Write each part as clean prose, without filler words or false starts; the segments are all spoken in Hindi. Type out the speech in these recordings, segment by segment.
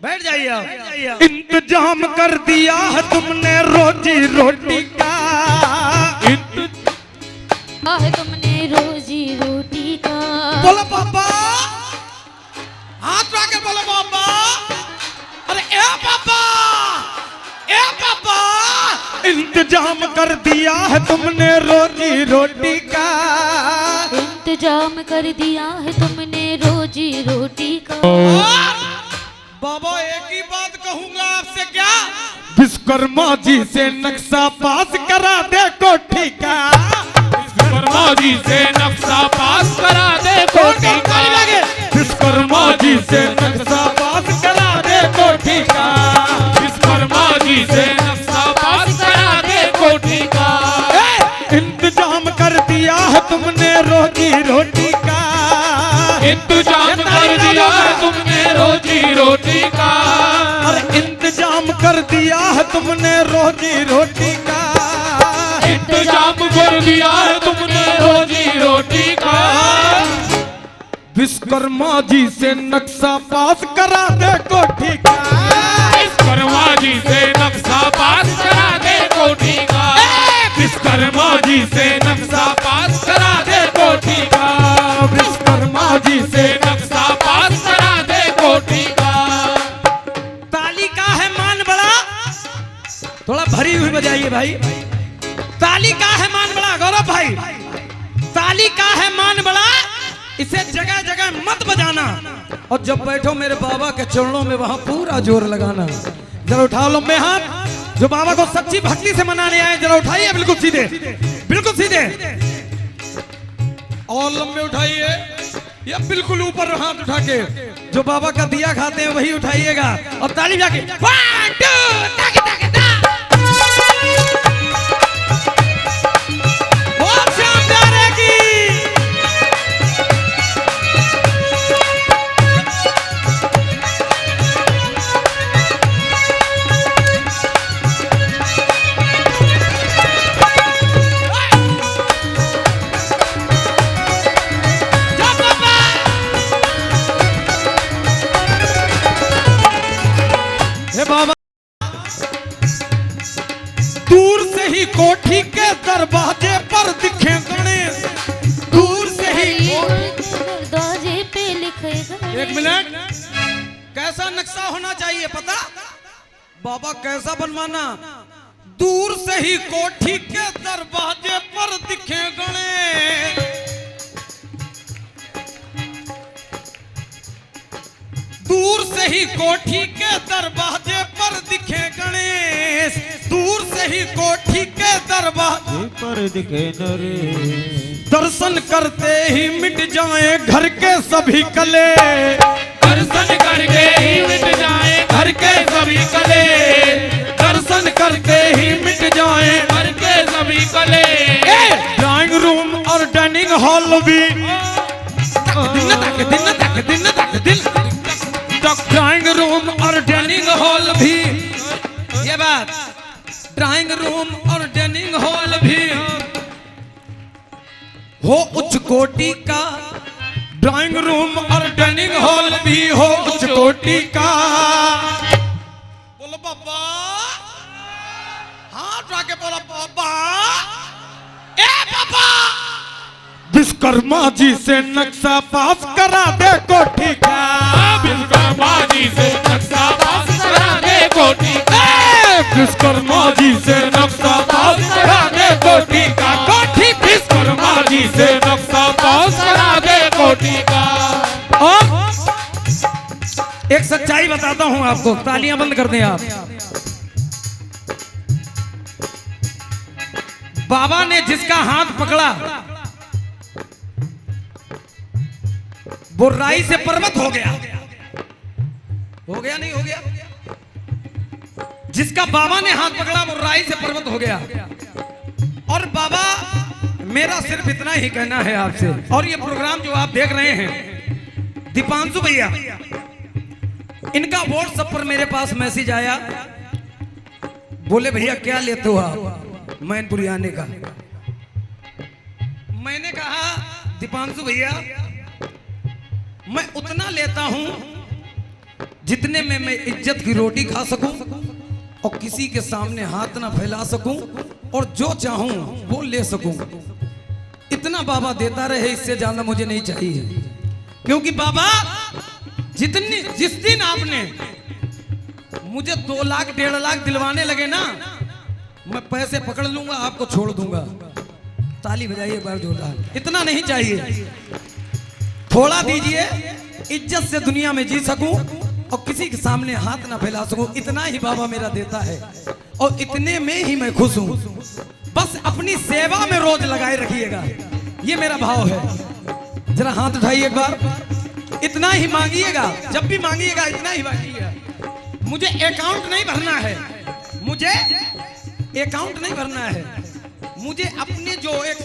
बैठ जाइए। इंतजाम कर दिया है तुमने रोजी रोटी का, है तुमने रोजी रोटी का। बोलो पापा, हाथ रख के बोलो पापा। अरे ए पापा, ए पापा, इंतजाम कर दिया है तुमने रोजी रोटी का, इंतजाम कर दिया है तुमने रोजी रोटी का। बाबा एक ही बात कहूंगा आपसे, क्या विश्वकर्मा जी से नक्शा पास करा दे कोठी का, विश्वकर्मा जी से नक्शा पास करा दे कोठी का, विश्वकर्मा जी से नक्शा पास करा दे कोठी का, विश्वकर्मा जी से नक्शा पास करा दे कोठी का। इंतजाम कर दिया है तुमने रोजी रोटी का, इंतजाम कर दिया है तुमने रोजी रोटी का, अरे इंतजाम कर दिया है तुमने रोजी रोटी का, इंतजाम कर दिया है तुमने रोजी रोटी का। विश्वकर्मा जी से नक्शा पास करा दे कोठी का, विश्वकर्मा जी से नक्शा पास करा दे कोठी का, विश्वकर्मा जी से नक्शा पास करा दे कोठी का, विश्वकर्मा जी से नक्शा पास करा दे कोठी का। ताली का है मान बड़ा, थोड़ा भरी हुई बजाइए भाई। ताली का है मान बड़ा गौरव भाई, ताली का है मान बड़ा, इसे जगह जगह मत बजाना, और जब बैठो मेरे बाबा के चरणों में वहां पूरा जोर लगाना। जरा उठा लो मैं हाथ, जो बाबा को सच्ची भक्ति से मनाने आए जरा उठाइए, बिल्कुल सीधे, बिल्कुल सीधे, और लंबे उठाइए, या बिल्कुल ऊपर हाथ उठा के, जो बाबा का दिया खाते हैं वही उठाइएगा, और ताली जाके 1 2 ताके ताके ता। बहुत शानदार है की। बाबा दूर से ही कोठी के दरवाजे पर दिखे गणेश, दूर से ही दरवाजे पे लिखे गणेश। एक मिनट, कैसा नक्शा होना चाहिए पता बाबा, कैसा बनवाना? दूर से ही कोठी के दरवाजे पर दिखे गणेश, दूर से ही कोठी के दरवाजे पर दिखे गणेश, दूर से ही कोठी के दरवाजे पर दिखे नरेश, दर्शन करते ही मिट जाए घर के सभी कले, दर्शन करके ही मिट जाए घर के सभी कले, दर्शन करते ही मिट जाए घर के सभी कले। ड्राइंग रूम और डाइनिंग हॉल भी ड्राइंग रूम और डाइनिंग हॉल भी, ये बात, ड्राइंग रूम और डाइनिंग हॉल भी हो उच्च कोटि का, ड्राइंग रूम और डाइनिंग हॉल भी हो उच्च कोटि का। बोलो पापा, हाँ उठा के बोलो पापा, ए पापा। विश्वकर्मा जी से नक्शा पास करा दे कोठी का, विश्वकर्मा जी से नक्शा पास करा दे कोठी का, विश्वकर्मा जी से नक्शा पास करा दे कोठी का, कोठी विश्वकर्मा जी से नक्शा पास करा दे कोठी का। और एक सच्चाई बताता हूं आपको, तालियां बंद कर दें आप। बाबा ने जिसका हाथ पकड़ा वो राई से पर्वत हो गया, हो गया नहीं हो गया? जिसका बाबा ने हाथ पकड़ा वो राई से पर्वत हो गया। और बाबा, मेरा सिर्फ इतना ही कहना है आपसे, और ये प्रोग्राम जो आप देख रहे हैं, दीपांशु भैया, इनका व्हाट्सएप पर मेरे पास मैसेज आया, बोले भैया क्या लेते हो आप मैनपुरी आने का? मैंने कहा दीपांशु भैया मैं उतना लेता हूं जितने में मैं इज्जत की रोटी खा सकूं और किसी के सामने हाथ ना फैला सकूं और जो चाहूं वो ले सकूं, इतना बाबा देता रहे, इससे ज्यादा मुझे नहीं चाहिए। क्योंकि बाबा जिस दिन आपने मुझे 2 लाख 1.5 लाख दिलवाने लगे ना, मैं पैसे पकड़ लूंगा, आपको छोड़ दूंगा। ताली बजाइए एक बार जोरदार। इतना नहीं चाहिए, थोड़ा दीजिए, इज्जत से दुनिया में जी सकूं और किसी के सामने हाथ ना फैला सकूं, इतना ही बाबा मेरा देता है और इतने में ही मैं खुश हूं। बस अपनी सेवा में रोज लगाए रखिएगा, ये मेरा भाव है। जरा हाथ उठाइए एक बार, इतना ही मांगिएगा, जब भी मांगिएगा इतना ही मांगिएगा। मुझे अकाउंट नहीं भरना है, मुझे अकाउंट नहीं भरना है, मुझे अपने जो एक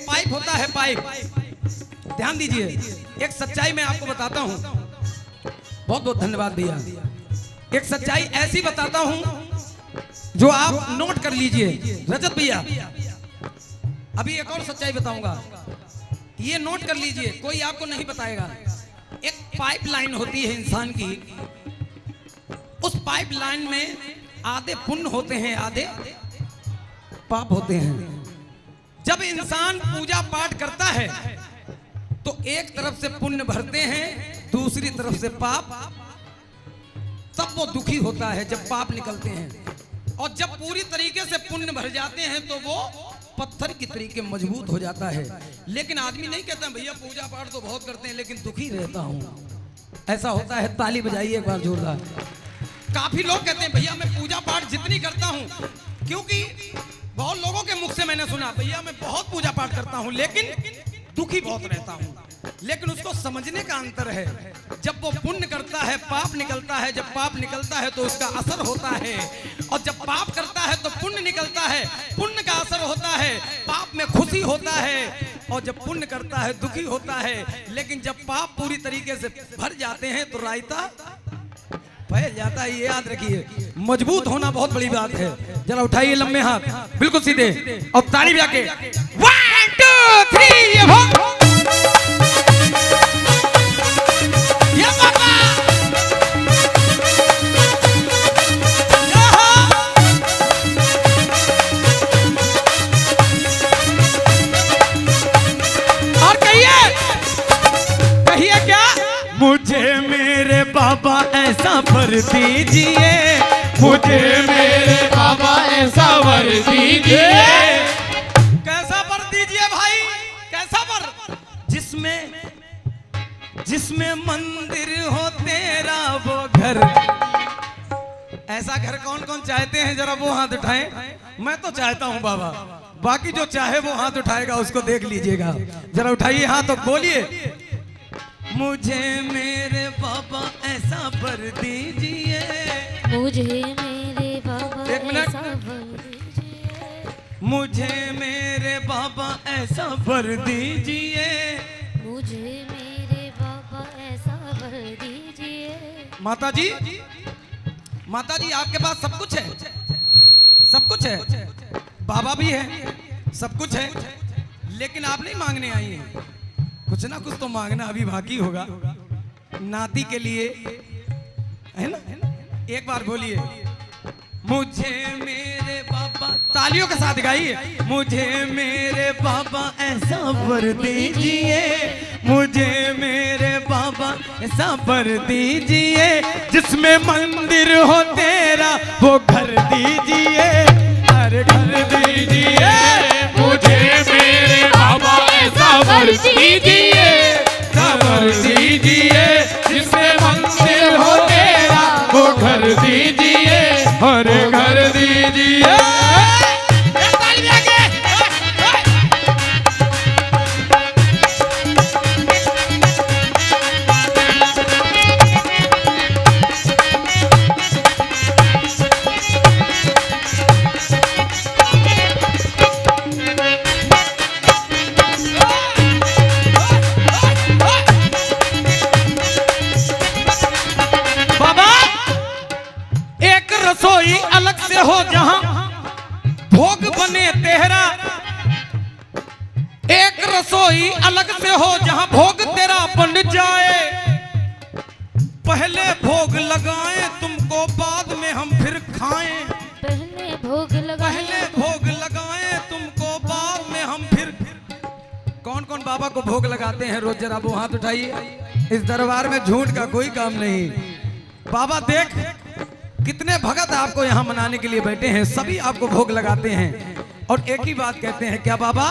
पाइप होता है, पाइप, ध्यान दीजिए, एक सच्चाई मैं आपको बताता हूं। बहुत बहुत धन्यवाद भैया। एक सच्चाई ऐसी बताता हूं जो आप नोट कर लीजिए। रजत भैया, अभी एक और सच्चाई बताऊंगा, ये नोट कर लीजिए, कोई आपको नहीं बताएगा। एक पाइपलाइन होती है इंसान की, उस पाइपलाइन में आधे पुण्य होते हैं, आधे पाप होते हैं। जब इंसान पूजा पाठ करता है तो एक तरफ से पुण्य भरते हैं, दूसरी तरफ से पाप, तब वो दुखी होता है जब पाप निकलते हैं। और जब पूरी तरीके से पुण्य भर जाते हैं तो वो पत्थर की तरीके मजबूत हो जाता है। लेकिन आदमी नहीं कहता भैया पूजा पाठ तो बहुत करते हैं लेकिन दुखी रहता हूं, ऐसा होता है। ताली बजाइए एक बार जोरदार। काफी लोग कहते हैं भैया मैं पूजा पाठ जितनी करता हूं, क्योंकि बहुत लोगों के मुख से मैंने सुना भैया मैं बहुत पूजा पाठ करता हूं लेकिन दुखी बहुत रहता हूं। लेकिन उसको समझने का अंतर है, जब वो पुण्य करता है पाप निकलता है, जब पाप निकलता है तो उसका असर होता है, और जब पाप करता है तो पुण्य निकलता है, पुण्य का असर होता है, पाप में खुशी होता है, और जब पुण्य करता है दुखी होता है। लेकिन जब पाप पूरी तरीके से भर जाते हैं तो रायता फैल जाता है। ये याद रखिए, मजबूत होना बहुत बड़ी बात है। जरा उठाइए लंबे हाथ, बिल्कुल सीधे, और ताली बजा के 1 2 3 ये हो। ये बाबा और कहिए क्या, मुझे मेरे बाबा ऐसा वर दीजिए, मुझे मेरे बाबा ऐसा वर दीजिए। कैसा वर दीजिए भाई, कैसा वर? जिसमें मंदिर हो तेरा वो घर। ऐसा घर कौन कौन चाहते हैं, जरा वो हाथ उठाएं। मैं तो चाहता हूं बाबा, बाकी जो चाहे वो हाथ उठाएगा उसको देख लीजिएगा। जरा उठाइए हाथ और बोलिए, मुझे मेरे बाबा ऐसा वर दीजिए, मुझे मेरे बाबा एक मिनट। ऐसा वर दीजिए, मुझे मेरे बाबा ऐसा वर दीजिए, मुझे मेरे बाबा ऐसा वर दीजिए। माता जी, माता जी आपके पास सब कुछ है, सब कुछ है, बाबा भी है, सब कुछ है, लेकिन आप नहीं मांगने आई हैं। कुछ ना कुछ तो मांगना अभी बाकी होगा नाती के लिए, है ना? एक बार बोलिए, मुझे मेरे बाबा, तालियों के साथ गाइए, मुझे मेरे बाबा ऐसा वर दीजिए, मुझे मेरे बाबा ऐसा वर दीजिए, जिसमें मंदिर हो तेरा वो घर दीजिए, हर घर दीजिए, मुझे मेरे बाबा ऐसा वर दीजिए, वर दीजिए, जिसमें मंदिर हो तेरा वो घर दीजिए, हर घर दीजिए। रसोई अलग से हो जहां भोग बने तेरा, एक रसोई अलग से हो जहां भोग तेरा बन जाए, भोग लगाएं तुमको, बाद में हम फिर खाएं। पहले भोग लगा, पहले भोग लगाएं तुमको, बाद में हम फिर। कौन कौन बाबा को भोग लगाते हैं रोज? जरा वो हाथ उठाइए। इस दरबार में झूठ का कोई काम नहीं। बाबा देख कितने भगत आपको यहाँ मनाने के लिए बैठे हैं, सभी आपको भोग लगाते हैं और एक ही बात कहते हैं, क्या बाबा?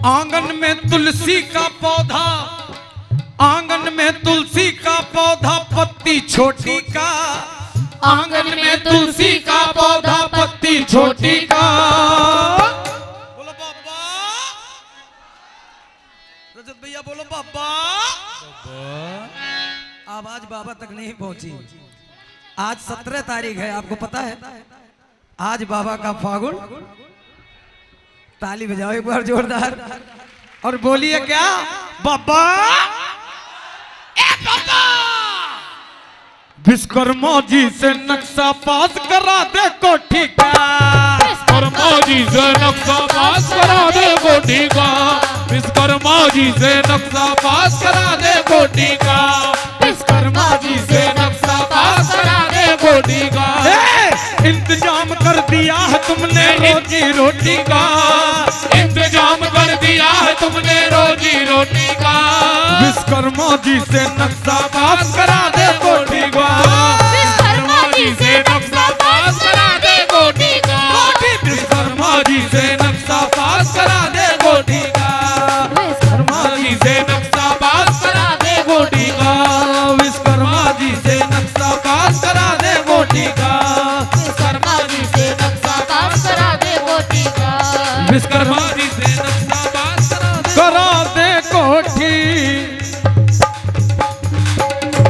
आंगन में तुलसी का पौधा, आंगन में तुलसी का पौधा, पत्ती छोटी का। आंगन में तुलसी का पौधा, पत्ती छोटी का। बोलो बाबा, रजत भैया बोलो बाबा। आवाज बाबा तक नहीं पहुंची। आज 17 तारीख है, आपको पता है? आज बाबा का फागुन। ताली बजाओ एक बार जोरदार और बोलिए क्या? बाबा विश्वकर्मा जी से नक्शा पास करा दे कोठी का। विश्वकर्मा जी से नक्शा पास करा दे कोठी का। विश्वकर्मा जी से नक्शा पास करा दे कोठी का। विश्वकर्मा जी से नक्शा पास करा दे कोठी का। इंतजाम कर दिया है तुमने रोजी रोटी का। इंतजाम कर दिया है तुमने रोजी रोटी का। विश्वकर्मा जी से नक्शा पास करा दे कोठी का। विश्वकर्मा जी से